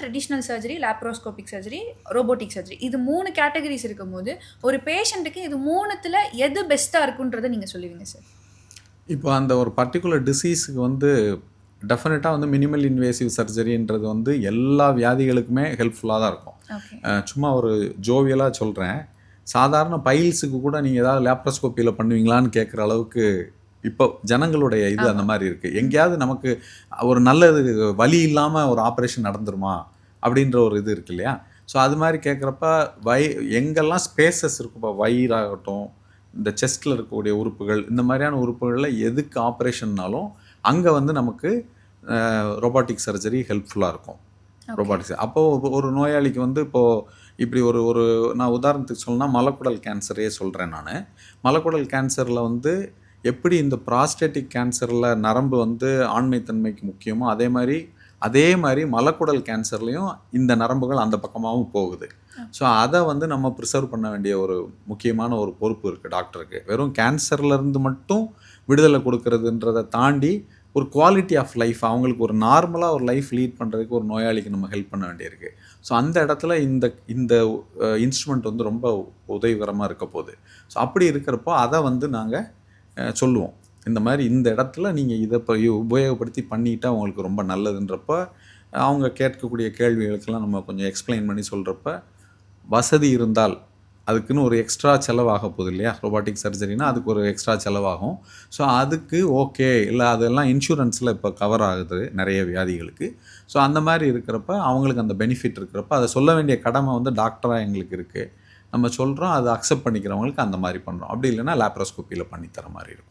Traditional surgery, laparoscopic surgery, robotic surgery. இது 3 categories இருக்கும்போது, ஒரு பேஷண்ட்டுக்கு இது 3த்துல எது பெஸ்ட்டா இருக்குன்றத நீங்க சொல்லுவீங்க சார்? இப்போ அந்த ஒரு பர்ட்டிகுலர் டிசீஸுக்கு வந்து டெஃபினட்டாக வந்து மினிமல் இன்வேசிவ் சர்ஜரின்றது வந்து எல்லா வியாதிகளுக்குமே ஹெல்ப்ஃபுல்லாக தான் இருக்கும். ஓகே. சும்மா ஒரு ஜோவியலாக சொல்கிறேன். சாதாரண பைல்ஸுக்கு கூட நீங்கள் ஏதாவது லேப்ரோஸ்கோப்பியில் பண்ணுவீங்களான்னு கேட்குற அளவுக்கு இப்போ ஜனங்களுடைய இது அந்த ஆமா. மாதிரி இருக்குது. எங்கேயாவது நமக்கு ஒரு நல்லது வலி இல்லாமல் ஒரு ஆப்ரேஷன் நடந்துருமா அப்படின்ற ஒரு இது இருக்கு இல்லையா? ஸோ அது மாதிரி கேட்குறப்ப எங்கெல்லாம் ஸ்பேசஸ் இருக்குப்போ வயிறாகட்டும், இந்த செஸ்ட்டில் இருக்கக்கூடிய உறுப்புகள், இந்த மாதிரியான உறுப்புகளில் எதுக்கு ஆப்ரேஷன்னாலும் அங்கே வந்து நமக்கு ரோபாட்டிக் சர்ஜரி ஹெல்ப்ஃபுல்லாக இருக்கும். ஓகே. ரோபாட்டிக்ஸ் அப்போது ஒரு நோயாளிக்கு வந்து இப்போது இப்படி ஒரு ஒரு நான் உதாரணத்துக்கு சொல்லணும்னா மலக்குடல் கேன்சரே சொல்கிறேன் நான். மலக்குடல் கேன்சரில் வந்து எப்படி இந்த ப்ராஸ்டேட்டிக் கேன்சரில் நரம்பு வந்து ஆண்மைத்தன்மைக்கு முக்கியமோ அதே மாதிரி மலக்குடல் கேன்சர்லேயும் இந்த நரம்புகள் அந்த பக்கமாகவும் போகுது. ஸோ அதை வந்து நம்ம ப்ரிசர்வ் பண்ண வேண்டிய ஒரு முக்கியமான ஒரு பொறுப்பு இருக்குது டாக்டருக்கு. வெறும் கேன்சர்லேருந்து மட்டும் விடுதலை கொடுக்கறதுன்றதை தாண்டி ஒரு குவாலிட்டி ஆஃப் லைஃப், அவங்களுக்கு ஒரு நார்மலாக ஒரு லைஃப் லீட் பண்ணுறதுக்கு ஒரு நோயாளிக்கு நம்ம ஹெல்ப் பண்ண வேண்டியிருக்கு. ஸோ அந்த இடத்துல இந்த இந்த இன்ஸ்ட்ருமெண்ட் வந்து ரொம்ப உதவிகரமாக இருக்க போகுது. ஸோ அப்படி இருக்கிறப்போ அதை வந்து நாங்கள் சொல்லுவோம். இந்த மாதிரி இந்த இடத்துல நீங்கள் இதை இப்போ உபயோகப்படுத்தி பண்ணிட்டா உங்களுக்கு ரொம்ப நல்லதுன்றப்ப, அவங்க கேட்கக்கூடிய கேள்விகளுக்கெல்லாம் நம்ம கொஞ்சம் எக்ஸ்பிளைன் பண்ணி சொல்கிறப்ப, வசதி இருந்தால் அதுக்குன்னு ஒரு எக்ஸ்ட்ரா செலவாக போகுது இல்லையா? ரோபாட்டிக் சர்ஜரினா அதுக்கு ஒரு எக்ஸ்ட்ரா செலவாகும். ஸோ அதுக்கு ஓகே, இல்லை அதெல்லாம் இன்சூரன்ஸில் இப்போ கவர் ஆகுது நிறைய வியாதிகளுக்கு. ஸோ அந்த மாதிரி இருக்கிறப்ப அவங்களுக்கு அந்த பெனிஃபிட் இருக்கிறப்ப அதை சொல்ல வேண்டிய கடமை வந்து டாக்டராக எங்களுக்கு இருக்குது. நம்ம சொல்கிறோம், அதை அக்செப்ட் பண்ணிக்கிறவங்களுக்கு அந்த மாதிரி பண்ணுறோம். அப்படி இல்லைன்னா லேப்ரோஸ்கோப்பியில் பண்ணித்தர மாதிரி இருக்கும்.